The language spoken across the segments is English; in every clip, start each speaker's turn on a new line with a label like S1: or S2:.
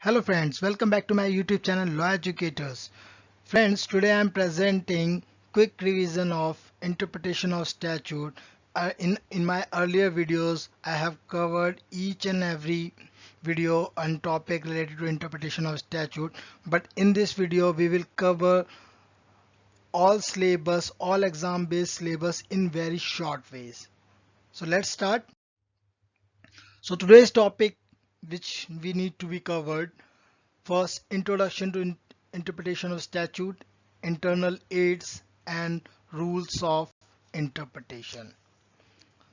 S1: Hello friends, welcome back to my YouTube channel Law Educators. Friends, today I am presenting quick revision of interpretation of statute. In my earlier videos, I have covered each and every video on topic related to interpretation of statute. But in this video, we will cover all syllabus, all exam-based syllabus in very short ways. So let's start. So today's topic, which we need to be covered. First, introduction to interpretation of statute, internal aids and rules of interpretation.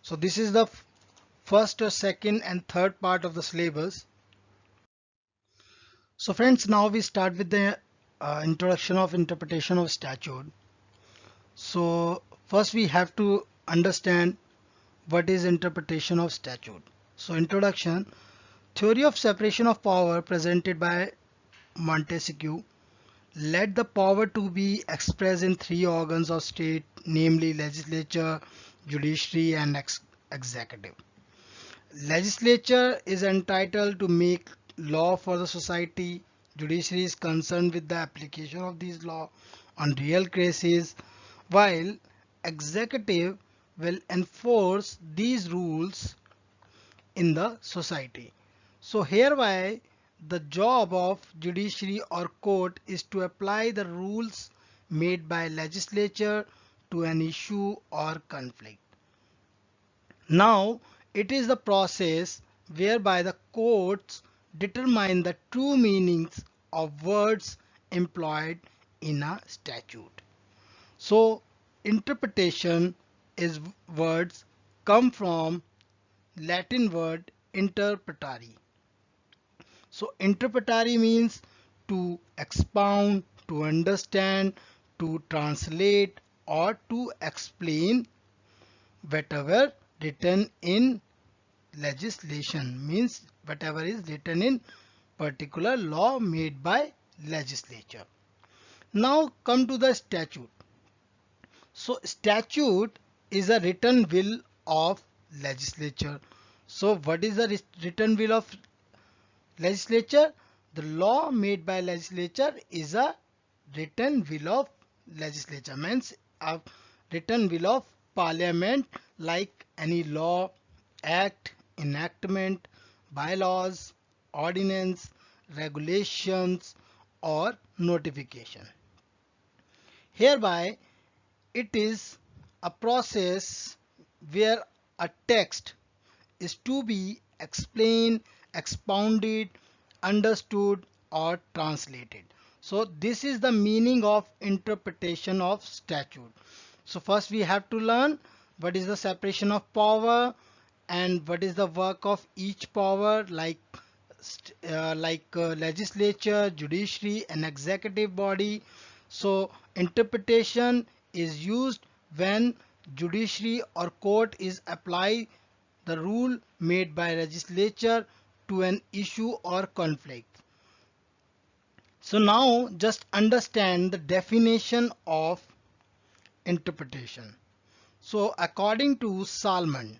S1: So this is the first or second and third part of the syllabus. So friends, now we start with the introduction of interpretation of statute. So first we have to understand what is interpretation of statute. So introduction, theory of separation of power presented by Montesquieu. Let the power to be expressed in three organs of state, namely legislature, judiciary and executive. Legislature is entitled to make law for the society. Judiciary is concerned with the application of these law on real cases, while executive will enforce these rules in the society. So hereby the job of judiciary or court is to apply the rules made by legislature to an issue or conflict. Now it is the process whereby the courts determine the true meanings of words employed in a statute. So interpretation is words come from Latin word interpretari. So interpretari means to expound, to understand, to translate or to explain whatever written in legislation, means whatever is written in particular law made by legislature. Now come to the statute. So statute is a written will of legislature. So what is the written will of legislature? The law made by legislature is a written will of legislature, means a written will of parliament, like any law, act, enactment, bylaws, ordinance, regulations or notification. Hereby it is a process where a text is to be explained, expounded, understood or translated. So this is the meaning of interpretation of statute. So first we have to learn what is the separation of power and what is the work of each power, like legislature, judiciary and executive body. So interpretation is used when judiciary or court is apply the rule made by legislature to an issue or conflict. So now just understand the definition of interpretation. So according to Salmon,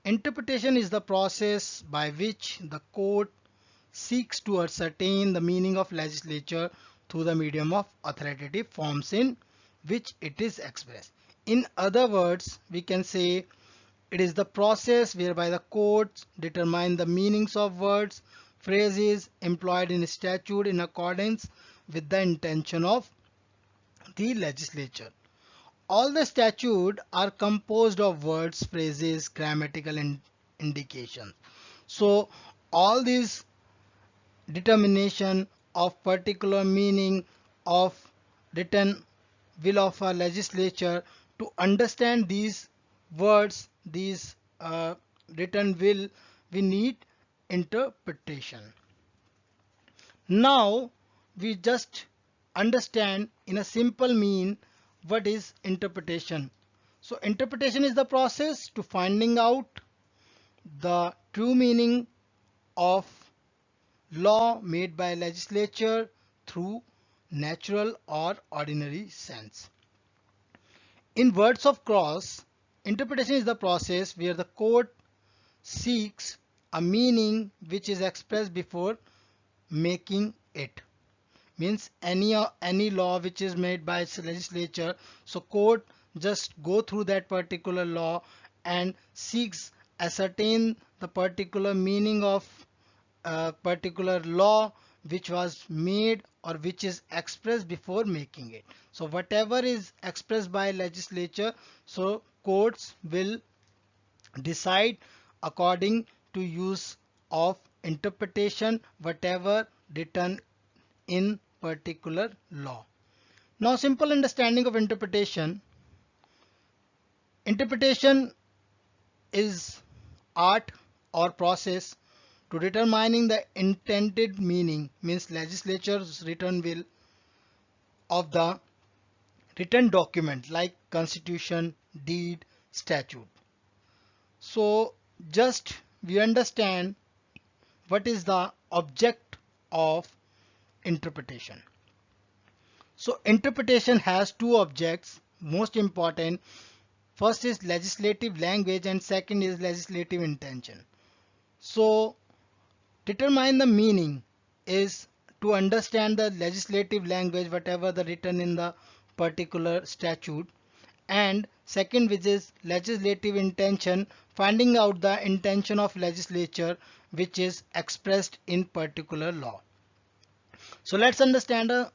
S1: interpretation is the process by which the court seeks to ascertain the meaning of legislature through the medium of authoritative forms in which it is expressed. In other words, we can say it is the process whereby the courts determine the meanings of words, phrases employed in statute in accordance with the intention of the legislature. All the statutes are composed of words, phrases, grammatical indications. So all these determination of particular meaning of written will of a legislature, to understand these words, these written will, we need interpretation. Now we just understand in a simple mean what is interpretation. So interpretation is the process to finding out the true meaning of law made by legislature through natural or ordinary sense. In words of cross, interpretation is the process where the court seeks a meaning which is expressed before making it. Means any law which is made by legislature, so court just go through that particular law and seeks ascertain the particular meaning of a particular law which was made or which is expressed before making it. So whatever is expressed by legislature, so courts will decide according to use of interpretation whatever written in particular law. Now simple understanding of interpretation. Interpretation is art or process to determining the intended meaning, means legislature's written will of the written document like constitution, deed, statute. So just we understand what is the object of interpretation. So interpretation has two objects, most important. First is legislative language and second is legislative intention. So determine the meaning is to understand the legislative language whatever the written in the particular statute, and second which is legislative intention, finding out the intention of legislature which is expressed in particular law. So let's understand a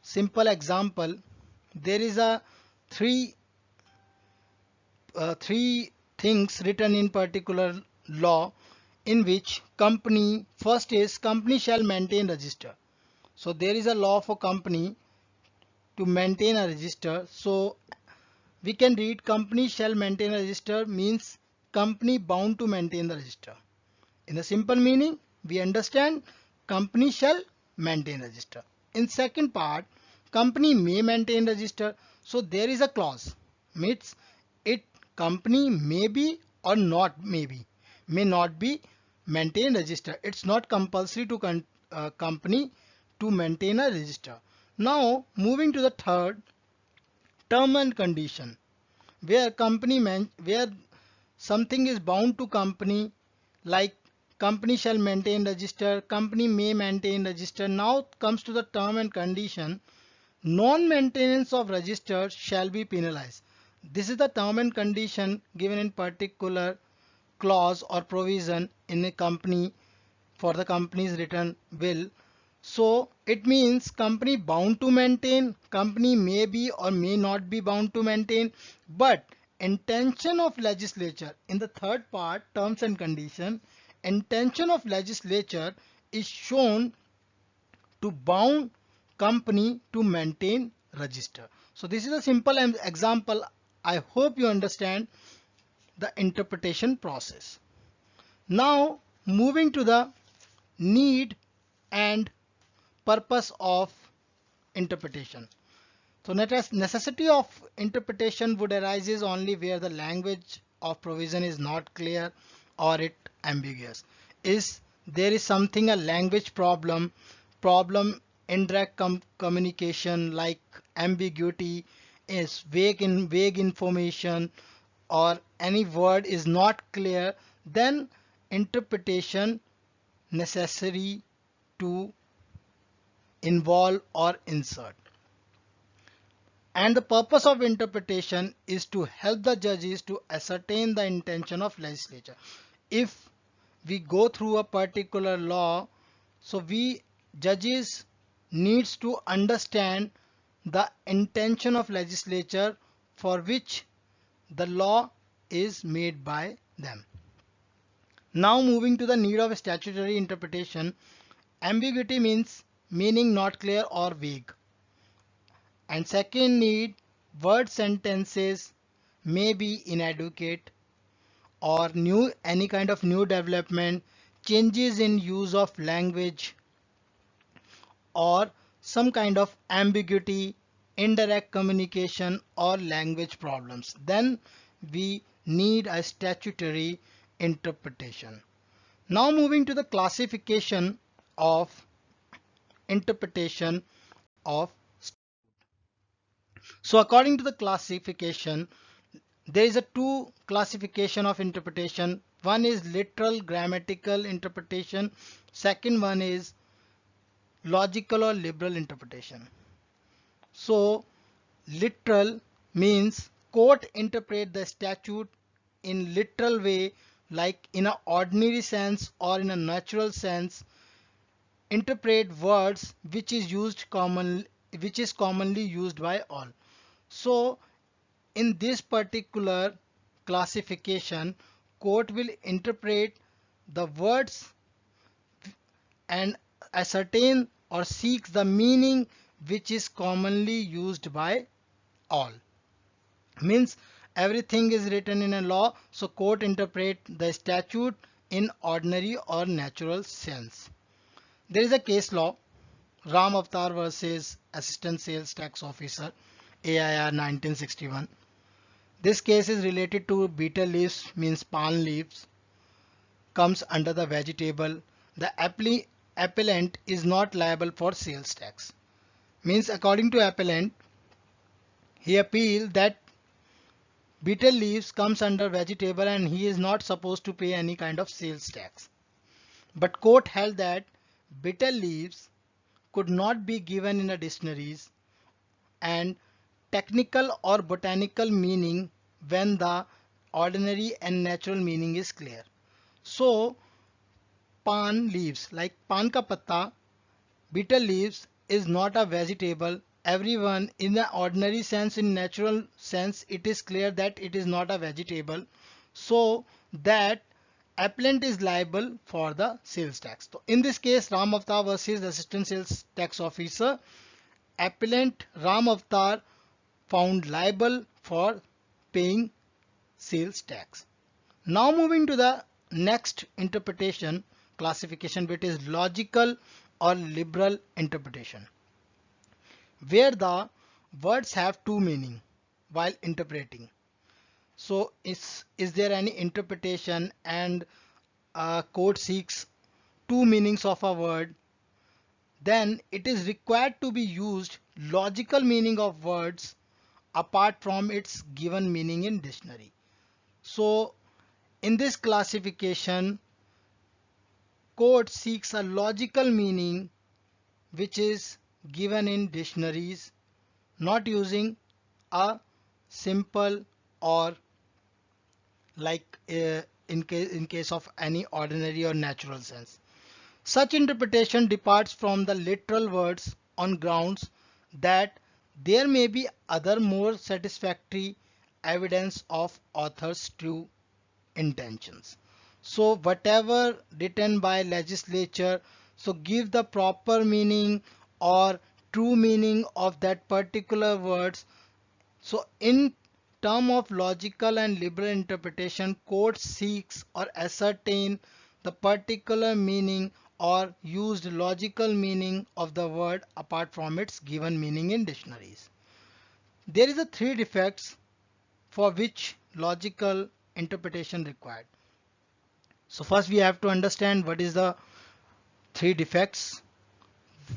S1: simple example. There is a three things written in particular law in which company, first is company shall maintain register. So there is a law for company to maintain a register. So we can read company shall maintain a register means company bound to maintain the register. In the simple meaning, we understand company shall maintain register. In second part, company may maintain register. So there is a clause, means it company may be or not may not be maintain register. It's not compulsory to company to maintain a register. Now moving to the third, term and condition, where where something is bound to company, like company shall maintain register, company may maintain register. Now comes to the term and condition. Non-maintenance of register shall be penalized. This is the term and condition given in particular clause or provision in a company for the company's written will. So it means company bound to maintain, company may be or may not be bound to maintain, but intention of legislature in the third part, terms and condition, intention of legislature is shown to bound company to maintain register. So this is a simple example. I hope you understand the interpretation process. Now moving to the need and purpose of interpretation. So necessity of interpretation would arises only where the language of provision is not clear or it ambiguous. Is there is something a language problem indirect communication like ambiguity, is vague information, or any word is not clear, then interpretation necessary to involve or insert. And the purpose of interpretation is to help the judges to ascertain the intention of legislature. If we go through a particular law, so we judges needs to understand the intention of legislature for which the law is made by them. Now moving to the need of statutory interpretation. Ambiguity means meaning not clear or vague. And second need, word sentences may be inadequate, or any kind of new development, changes in use of language, or some kind of ambiguity, indirect communication or language problems. Then we need a statutory interpretation. Now moving to the classification of interpretation of. So according to the classification, there is a two classification of interpretation. One is literal grammatical interpretation. Second one is logical or liberal interpretation. So literal means court interpret the statute in literal way, like in an ordinary sense or in a natural sense, interpret words which is commonly used by all. So in this particular classification, court will interpret the words and ascertain or seek the meaning which is commonly used by all. Means everything is written in a law, so court interpret the statute in ordinary or natural sense. There is a case law, Ram Avatar versus Assistant Sales Tax Officer, AIR 1961. This case is related to betel leaves, means palm leaves, comes under the vegetable. The appellant is not liable for sales tax. Means according to appellant, he appealed that betel leaves comes under vegetable and he is not supposed to pay any kind of sales tax. But court held that betel leaves could not be given in a dictionaries and technical or botanical meaning when the ordinary and natural meaning is clear. So pan leaves, like pan ka patta, betel leaves is not a vegetable. Everyone in the ordinary sense, in natural sense, it is clear that it is not a vegetable. So that appellant is liable for the sales tax. So in this case, Ram Avatar versus Assistant Sales Tax Officer, appellant Ram Avatar found liable for paying sales tax. Now moving to the next interpretation classification, which is logical or liberal interpretation, where the words have two meaning while interpreting. So is there any interpretation and a court seeks two meanings of a word, then it is required to be used logical meaning of words apart from its given meaning in dictionary. So in this classification, court seeks a logical meaning which is given in dictionaries, not using a simple or like in case of any ordinary or natural sense. Such interpretation departs from the literal words on grounds that there may be other more satisfactory evidence of author's true intentions. So whatever written by legislature, so give the proper meaning or true meaning of that particular words. So in term of logical and liberal interpretation, court seeks or ascertain the particular meaning or used logical meaning of the word apart from its given meaning in dictionaries. There is a three defects for which logical interpretation required. So first we have to understand what is the three defects.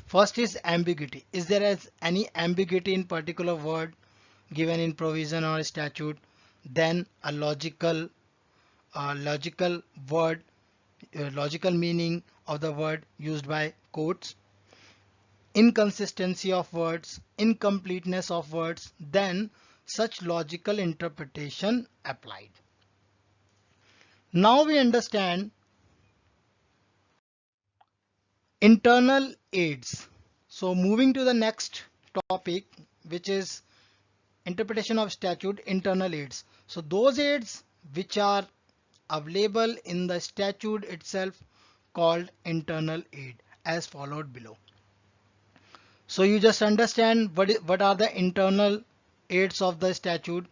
S1: First is ambiguity. Is there any ambiguity in particular word given in provision or statute? Then a logical word, logical meaning of the word used by courts. Inconsistency of words, incompleteness of words, then such logical interpretation applied. Now we understand internal aids. So moving to the next topic, which is interpretation of statute, internal aids. So those aids which are available in the statute itself called internal aid as followed below. So you just understand what are the internal aids of the statute: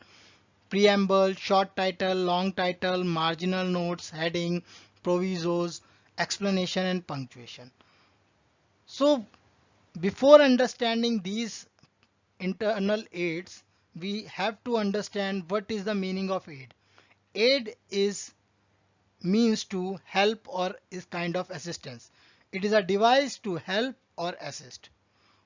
S1: preamble, short title, long title, marginal notes, heading, provisos, explanation and punctuation. So before understanding these internal aids, we have to understand what is the meaning of aid. Aid is means to help or is kind of assistance. It is a device to help or assist.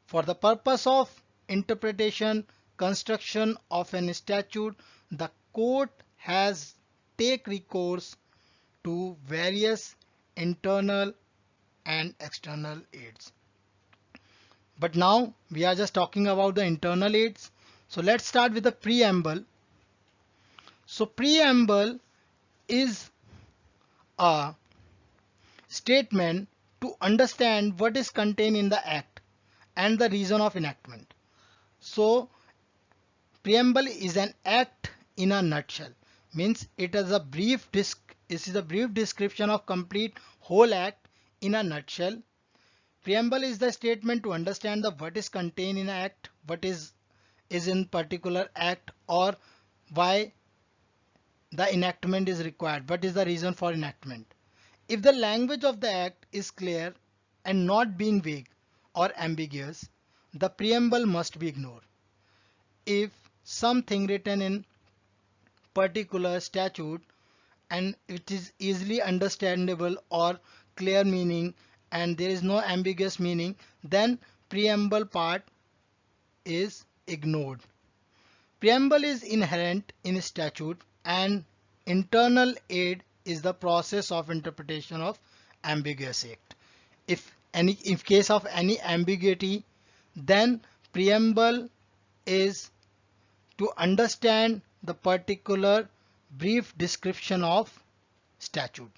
S1: For the purpose of interpretation, construction of an statute, the court has take recourse to various internal and external aids. But now we are just talking about the internal aids. So let's start with the preamble. So preamble is a statement to understand what is contained in the act and the reason of enactment. So preamble is an act in a nutshell. Means it is a brief description of complete whole act in a nutshell. Preamble is the statement to understand the what is contained in an act, what is in particular act, or why the enactment is required, what is the reason for enactment. If the language of the act is clear and not being vague or ambiguous, the preamble must be ignored. If something written in particular statute and it is easily understandable or clear meaning and there is no ambiguous meaning, then preamble part is ignored. Preamble is inherent in statute and internal aid is the process of interpretation of ambiguous act. If case of any ambiguity, then preamble is to understand the particular brief description of statute.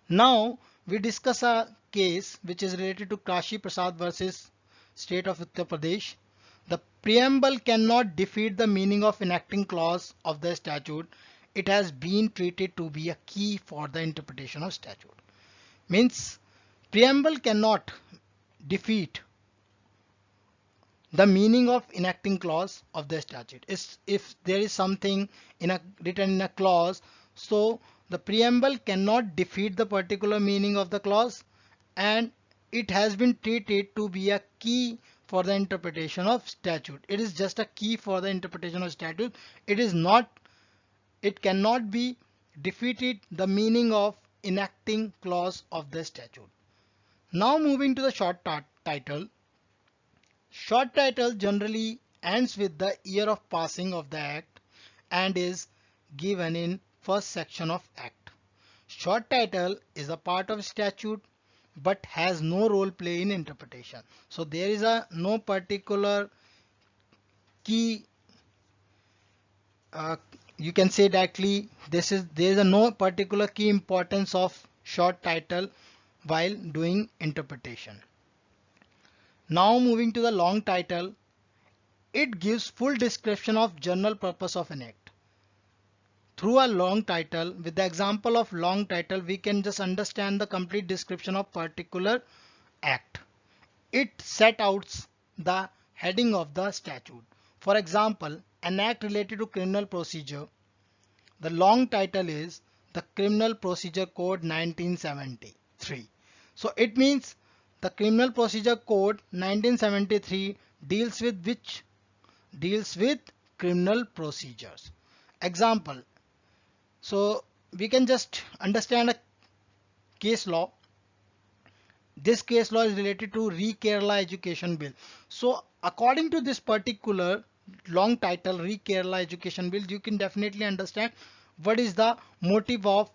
S1: Now we discuss a case which is related to Kashi Prasad versus State of Uttar Pradesh. The preamble cannot defeat the meaning of enacting clause of the statute. It has been treated to be a key for the interpretation of statute. Means preamble cannot defeat the meaning of enacting clause of the statute. Is if there is something written in a clause, so the preamble cannot defeat the particular meaning of the clause, and it has been treated to be a key for the interpretation of statute. It is just a key for the interpretation of statute. It cannot be defeated the meaning of enacting clause of the statute. Now moving to the short title. Short title generally ends with the year of passing of the act and is given in first section of act. Short title is a part of statute but has no role play in interpretation. So there is no particular key, you can say directly there is no particular key importance of short title while doing interpretation. Now moving to the long title, it gives full description of general purpose of an act. Through a long title, with the example of long title, we can just understand the complete description of particular act. It set out the heading of the statute. For example, an act related to criminal procedure. The long title is the Criminal Procedure Code 1973. So it means the Criminal Procedure Code 1973 deals with which? Deals with criminal procedures. Example. So we can just understand a case law. This case law is related to Re-Kerala Education Bill. So according to this particular long title, Re-Kerala Education Bill, you can definitely understand what is the motive of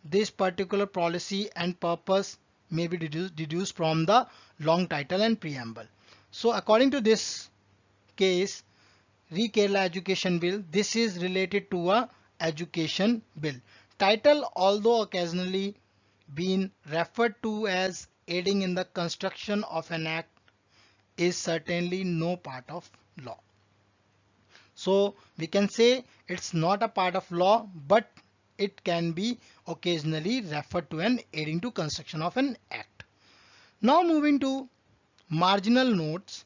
S1: this particular policy and purpose may be deduced from the long title and preamble. So according to this case, Re-Kerala Education Bill, this is related to a education bill. Title, although occasionally been referred to as aiding in the construction of an act, is certainly no part of law. So we can say it's not a part of law, but it can be occasionally referred to an aiding to construction of an act. Now moving to marginal notes.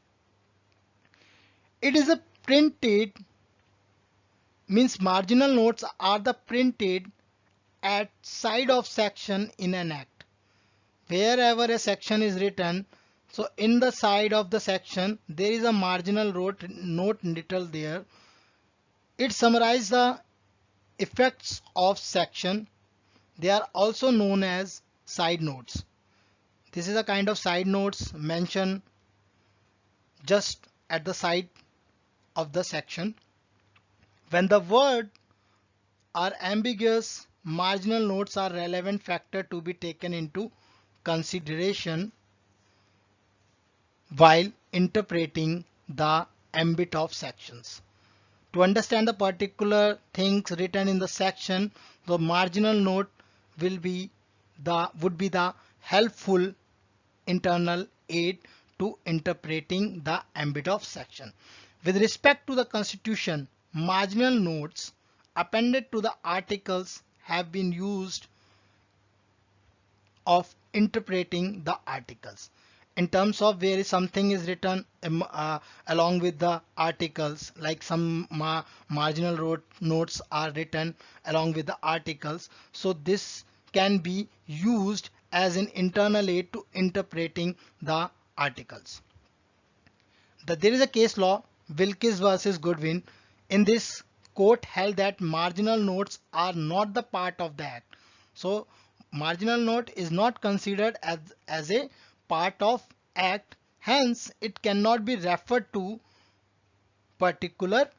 S1: It is a printed, means marginal notes are the printed at side of section in an act. Wherever a section is written, so in the side of the section there is a marginal note little there. It summarizes the effects of section. They are also known as side notes. This is a kind of side notes mentioned just at the side of the section. When the word are ambiguous, marginal notes are relevant factor to be taken into consideration while interpreting the ambit of sections. To understand the particular things written in the section, the marginal note will be would be the helpful internal aid to interpreting the ambit of section. With respect to the Constitution, marginal notes appended to the articles have been used of interpreting the articles in terms of where something is written along with the articles, like some marginal notes are written along with the articles, so this can be used as an internal aid to interpreting the articles. There is a case law, Wilkes versus Goodwin. In this, court held that marginal notes are not the part of the act. So marginal note is not considered as a part of act, hence it cannot be referred to particular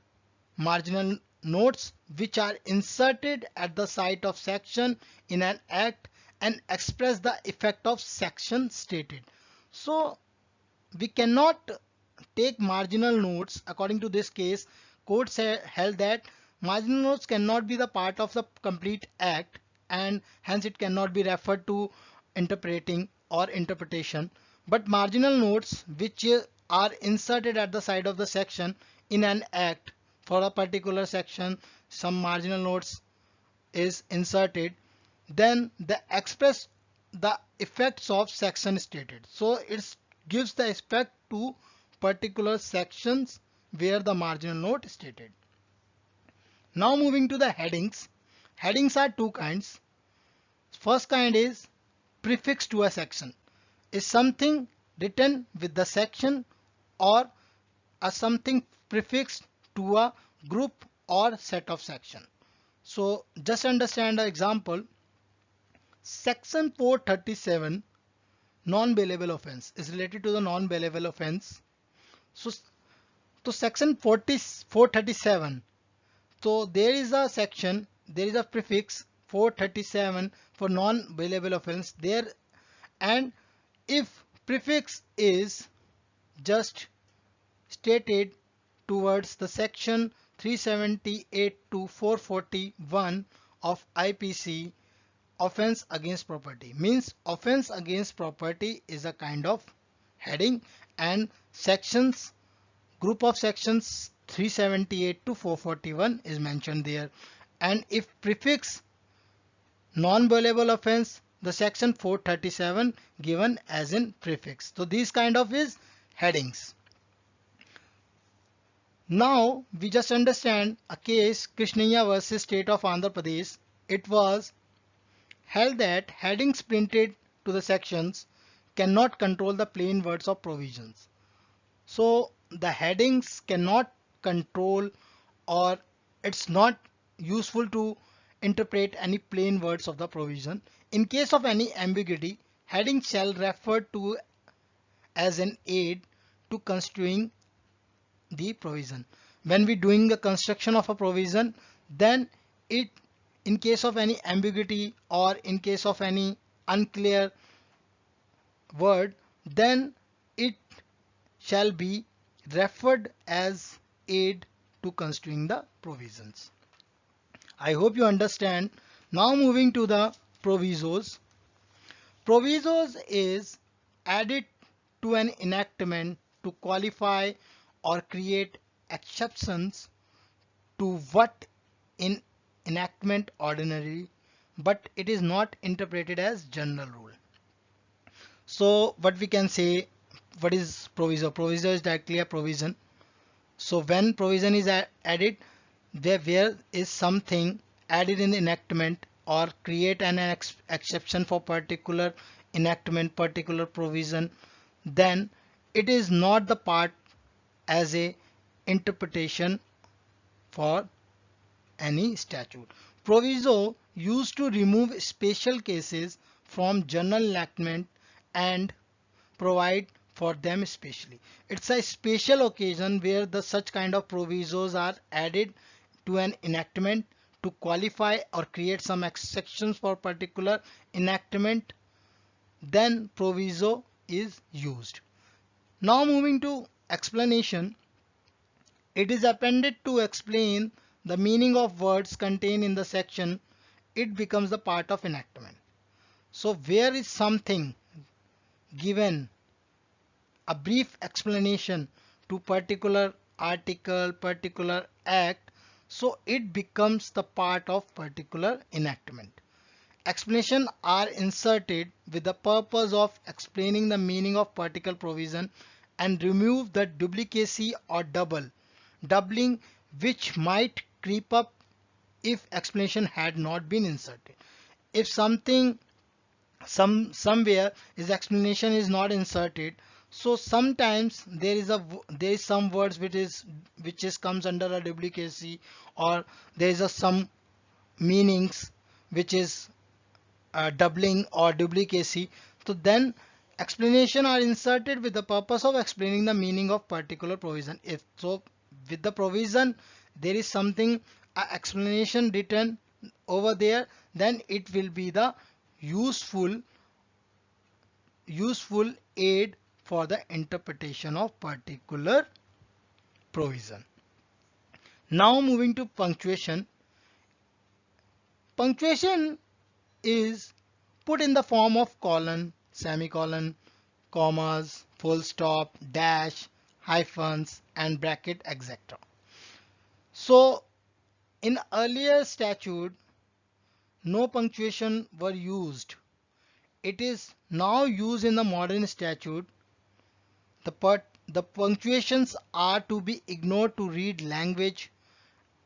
S1: marginal notes which are inserted at the site of section in an act and express the effect of section stated. So we cannot take marginal notes. According to this case, court held that marginal notes cannot be the part of the complete act and hence it cannot be referred to interpreting or interpretation, but marginal notes which are inserted at the side of the section in an act for a particular section, some marginal notes is inserted, then the express the effects of section stated. So it gives the effect to particular sections where the marginal note is stated. Now moving to the headings. Headings are two kinds. First kind is prefix to a section. Is something written with the section or a something prefixed to a group or set of section. So just understand the example. Section 437 non-bailable offense is related to the non-bailable offense. So section 437, so there is a section, there is a prefix 437 for non-bailable offense there, and if prefix is just stated towards the section 378 to 441 of IPC, offense against property means offense against property is a kind of heading, and sections, group of sections 378 to 441 is mentioned there. And if prefix non-bailable offense, the section 437 given as in prefix. So these kind of is headings. Now we just understand a case, Krishnaiah versus State of Andhra Pradesh. It was held that headings printed to the sections cannot control the plain words of provisions. So the headings cannot control, or it's not useful to interpret any plain words of the provision. In case of any ambiguity, heading shall refer to as an aid to construing the provision. When we doing the construction of a provision, then it, in case of any ambiguity or in case of any unclear word, then it shall be referred as aid to construing the provisions. I hope you understand. Now moving to the provisos. Provisos is added to an enactment to qualify or create exceptions to what in enactment ordinary, but it is not interpreted as general rule. So what we can say, what is proviso? Proviso is directly a provision. So when provision is added, where is something added in the enactment or create an exception for particular enactment, particular provision, then it is not the part as a interpretation for any statute. Proviso used to remove special cases from general enactment and provide for them specially. It's a special occasion where the such kind of provisos are added to an enactment to qualify or create some exceptions for particular enactment, then proviso is used. Now moving to explanation, it is appended to explain the meaning of words contained in the section. It becomes the part of enactment. So where is something given a brief explanation to particular article, particular act, so it becomes the part of particular enactment. Explanations are inserted with the purpose of explaining the meaning of particular provision and remove the duplicacy or doubling which might creep up if explanation had not been inserted. If something somewhere is explanation is not inserted, so sometimes there is some words which is comes under a duplicacy, or there is a some meanings which is doubling or duplicacy. So then explanation are inserted with the purpose of explaining the meaning of particular provision. If so, with the provision there is something explanation written over there, then it will be the useful useful aid for the interpretation of particular provision. Now moving to punctuation. Punctuation is put in the form of colon, semicolon, commas, full stop, dash, hyphens and bracket, etc. So in earlier statute no punctuation were used. It is now used in the modern statute. The punctuations are to be ignored to read language,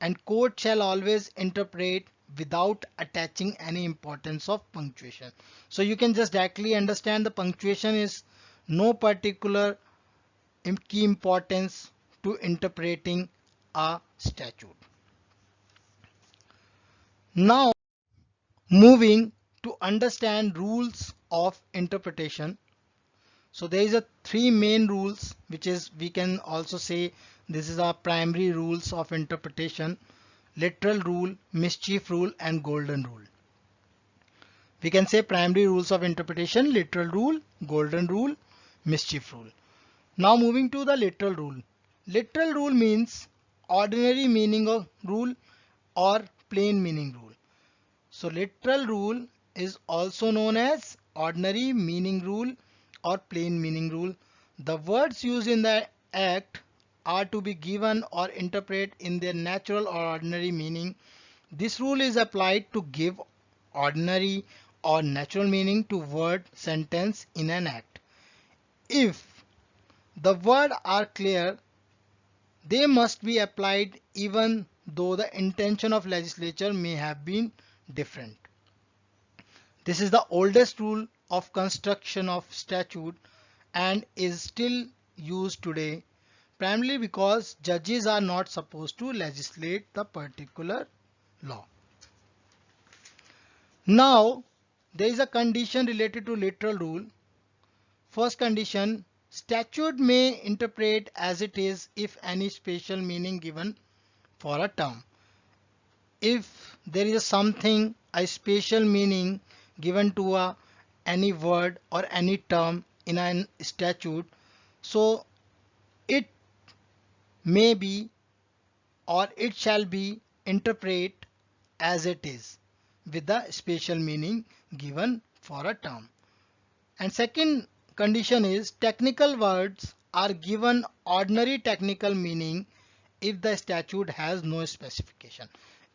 S1: and court shall always interpret without attaching any importance of punctuation. So you can just directly understand the punctuation is no particular key importance to interpreting a statute. Now moving to understand rules of interpretation. So there is a three main rules, which is we can also say this is our primary rules of interpretation: literal rule, mischief rule and golden rule. We can say primary rules of interpretation: literal rule, golden rule, mischief rule. Now moving to the literal rule. Literal rule means ordinary meaning of rule or plain meaning rule. So literal rule is also known as ordinary meaning rule or plain meaning rule. The words used in the act are to be given or interpreted in their natural or ordinary meaning. This rule is applied to give ordinary or natural meaning to word sentence in an act. If the words are clear, they must be applied even though the intention of legislature may have been different. This is the oldest rule of construction of statute and is still used today, primarily because judges are not supposed to legislate the particular law. Now there is a condition related to literal rule. First condition: statute may interpret as it is if any special meaning given for a term. If there is something, a special meaning given to any word or any term in a statute, so it may be or it shall be interpreted as it is with the special meaning given for a term. And second condition is technical words are given ordinary technical meaning if the statute has no specification.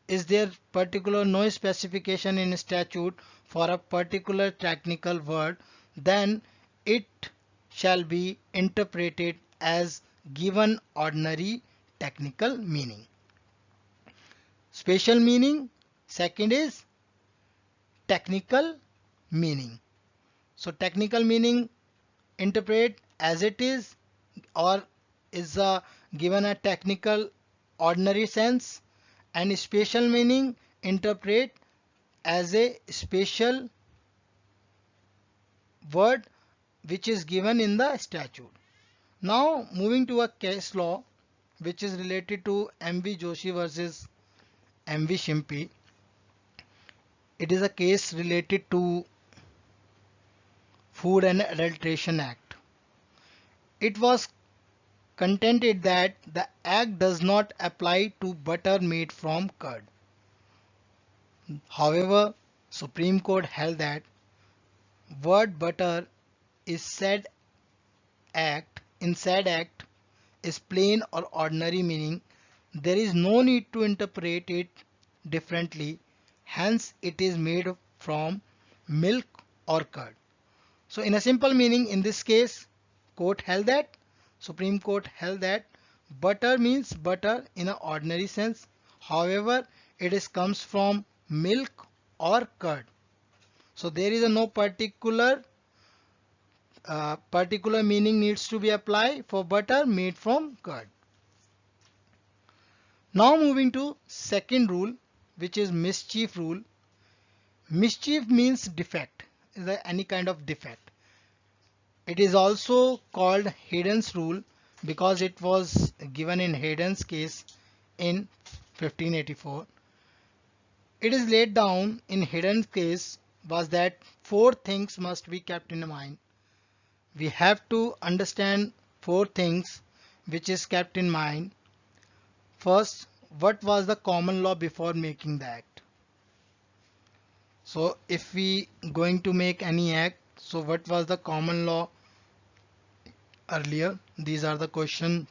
S1: Is there particular no specification in statute for a particular technical word, then it shall be interpreted as given ordinary technical meaning. Special meaning, second is technical meaning. So technical meaning interpret as it is or is given a technical ordinary sense, and special meaning interpret as a special word which is given in the statute. Now moving to a case law which is related to M.V. Joshi versus M.V. Shimpi. It is a case related to Food and Adulteration Act. It was contended that the act does not apply to butter made from curd. However, Supreme Court held that word butter is said act is plain or ordinary, meaning there is no need to interpret it differently, hence it is made from milk or curd. So in a simple meaning, in this case, court held that Supreme Court held that butter means butter in an ordinary sense. However, it is comes from milk or curd. So there is a no particular meaning needs to be applied for butter made from curd. Now moving to second rule, which is mischief rule. Mischief means defect, is there any kind of defect. It is also called Hayden's rule because it was given in Hayden's case in 1584. It is laid down in Hayden's case was that four things must be kept in mind. We have to understand four things which is kept in mind. First, what was the common law before making the act? So if we going to make any act, so what was the common law earlier? These are the question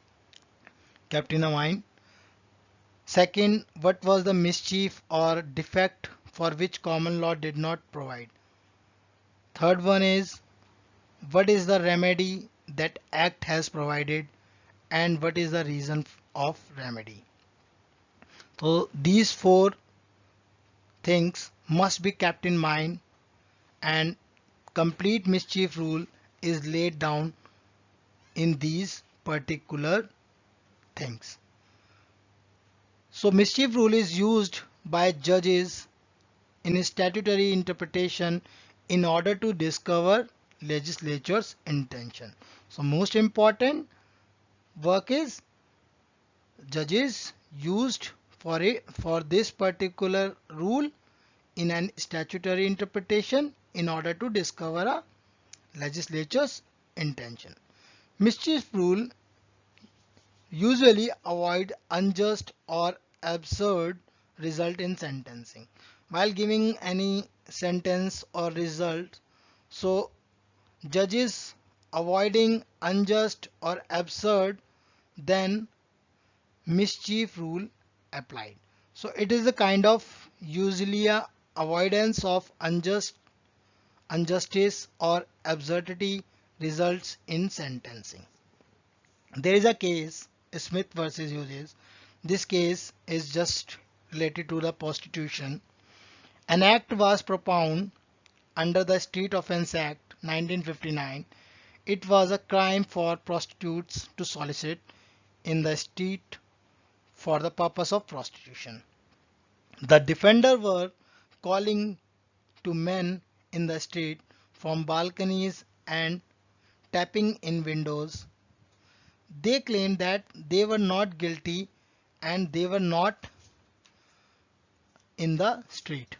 S1: kept in the mind. Second, what was the mischief or defect for which common law did not provide? Third one is, what is the remedy that act has provided and what is the reason of remedy? So these four things must be kept in mind, and complete mischief rule is laid down in these particular things. So mischief rule is used by judges in statutory interpretation in order to discover legislature's intention. So most important work is judges used for this particular rule in an statutory interpretation in order to discover a legislature's intention. Mischief rule usually avoid unjust or absurd result in sentencing. While giving any sentence or result, so judges avoiding unjust or absurd, then mischief rule applied. So it is a kind of usually a avoidance of injustice or absurdity results in sentencing. There is a case, Smith versus Hughes. This case is just related to the prostitution. An act was propounded under the Street Offence Act 1959. It was a crime for prostitutes to solicit in the street for the purpose of prostitution. The defender were calling to men in the street from balconies and tapping in windows. They claimed that they were not guilty and they were not in the street.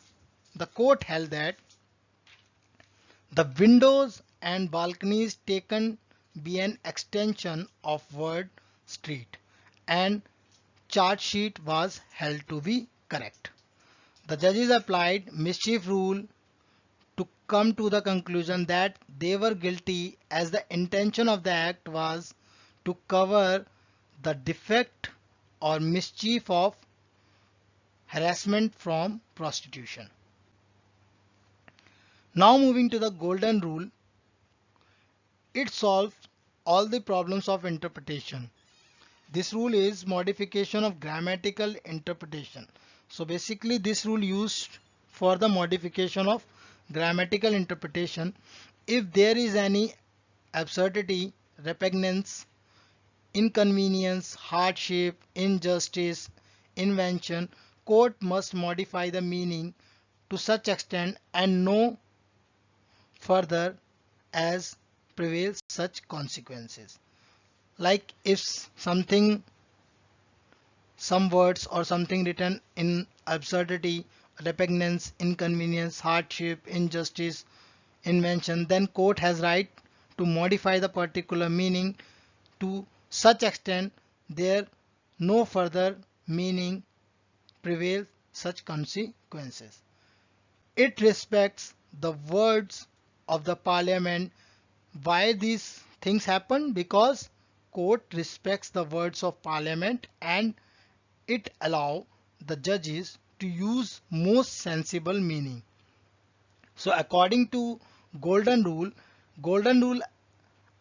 S1: The court held that the windows and balconies taken be an extension of word street, and charge sheet was held to be correct. The judges applied mischief rule to come to the conclusion that they were guilty as the intention of the act was to cover the defect or mischief of harassment from prostitution. Now moving to the golden rule, it solves all the problems of interpretation. This rule is modification of grammatical interpretation. So basically this rule used for the modification of grammatical interpretation. If there is any absurdity, repugnance, inconvenience, hardship, injustice, invention, court must modify the meaning to such extent and no further as prevails such consequences. Like if some words or something written in absurdity, repugnance, inconvenience, hardship, injustice, invention, then court has right to modify the particular meaning to such extent there no further meaning prevails such consequences. It respects the words of the parliament. Why these things happen? Because court respects the words of parliament and it allow the judges to use most sensible meaning. So according to golden rule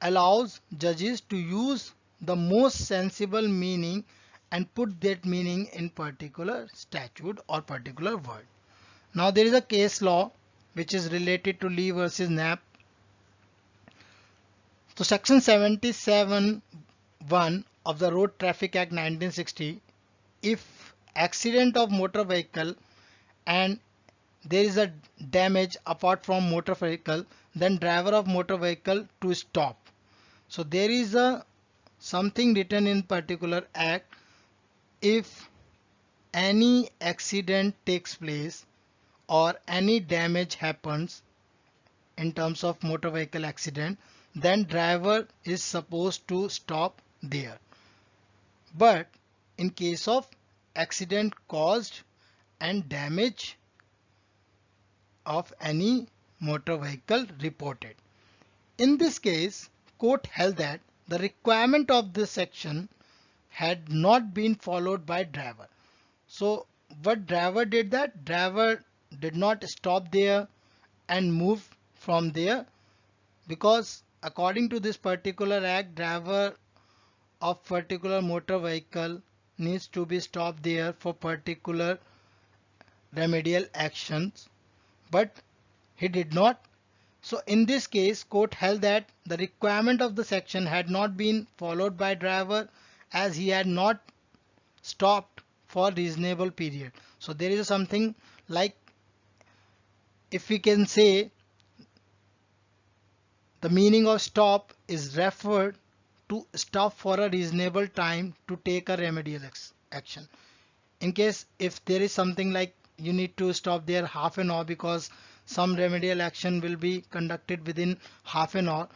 S1: allows judges to use the most sensible meaning and put that meaning in particular statute or particular word. Now there is a case law which is related to Lee versus Knapp. So section 77(1) of the Road Traffic Act 1960, if accident of motor vehicle and there is a damage apart from motor vehicle, then driver of motor vehicle to stop. So there is a something written in particular act. If any accident takes place or any damage happens in terms of motor vehicle accident, then driver is supposed to stop there. But in case of accident caused and damage of any motor vehicle reported, in this case court held that the requirement of this section had not been followed by driver. So what driver did, that driver did not stop there and move from there, because according to this particular act driver of particular motor vehicle needs to be stopped there for particular remedial actions, but he did not. So in this case court held that the requirement of the section had not been followed by driver as he had not stopped for reasonable period. So there is something like, if we can say, the meaning of stop is referred to stop for a reasonable time to take a remedial action. In case if there is something like you need to stop there half an hour because some remedial action will be conducted within half an hour,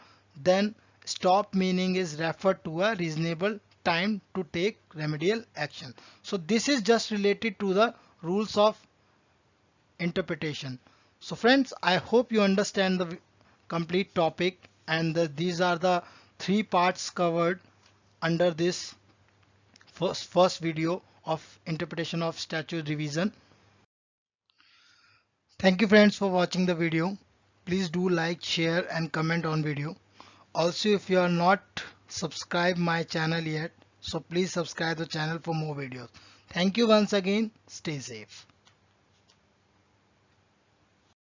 S1: then stop meaning is referred to a reasonable time to take remedial action. So this is just related to the rules of interpretation. So friends, I hope you understand the complete topic, and these are the three parts covered under this first video of interpretation of statute revision. Thank you friends for watching the video. Please do like, share and comment on video. Also, if you are not subscribed my channel yet, so please subscribe the channel for more videos. Thank you once again. Stay safe.